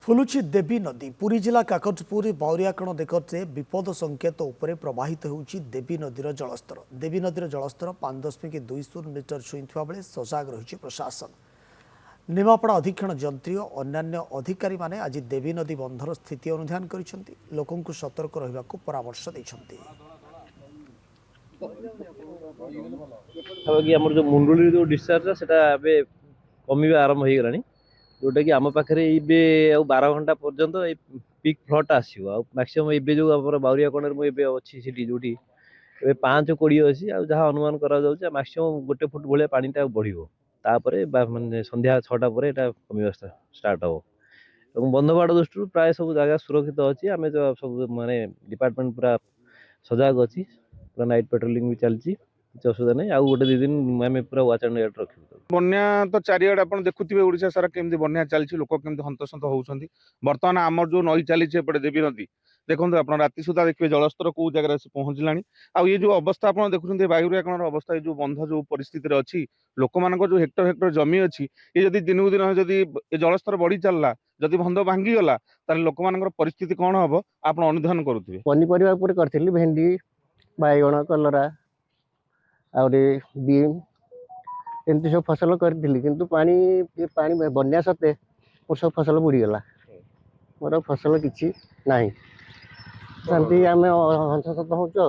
फुलुची देवी नदी पुरी जिला काकटपुर बाउरियाकण निकटे विपद संकेत उपरे प्रवाहित होउची देवी नदीर जलस्तर। देवी नदीर जलस्तर 5.20 मीटर छुईंथिबा बेले सजाग रहिछि प्रशासन। निमापड़ा अधीक्षण जंत्री और अन्य अधिकारी माने आज देवी नदी बंधर स्थिति अनुधान करिसेंति, लोकंकु सतर्क रहिबाकु परामर्श दैछंति। हमर जो मुंडुली जो डिस्चार्ज सेटा अबे कमिबा आरंभ हो गलानी, जोटा कि आम पाखे 12 घंटा पर्यंत पिक फ्लट आसो मैक्सिमम ए जो बाउरिया कणर मुझे अच्छी सीटी जो 5:20 अच्छी जहाँ अनुमान करा मैक्सिमम 1 फुट भाया पानीटा बढ़ो माने संध्या 6टा पर कमिबा स्टार्ट हम बंधवाड़ दृष्टि प्राय सब जगह सुरक्षित अच्छी आम सब माने डिपार्टमेंट पूरा सजग अच्छी पूरा नाइट पेट्रोलिंग भी चलती किसी असुविधा नहीं। आउ गोटे 2 दिन आम पूरा वाच एंड गार्ड रखी बन्या तो चारिआडे आप देखुवे ओडिशा सारा केमती बन्या चलती लोक केमती हंतसंत होउछंती। बर्तमान आमर जो नई चली एपटे देवी नदी देखो आप राति सुधा देखिए जलस्तर कौ जगह पहुँचलानी। आ ये जो अवस्था आप देखुं बायुरिया कणर अवस्था ये जो बंध जो परिस्थिति अच्छी लोक मान जो हेक्टर हेक्टर जमी अच्छी ये जदि दिन को दिन जदि जलस्तर बढ़ी चलला जदि बंध भांगीगला ताले लोक मान परिस्थिति कौन हम आप अनुधान करुवे। पनीपरिया करी भेंडी बैगण कलरा आउरी बीम एमती सब फसल करी किंतु पानी बन्या सत्ते मोर सब फसल बुड़ीगला, मोर फसल किछि नाही। शांति आम हंससत होचु।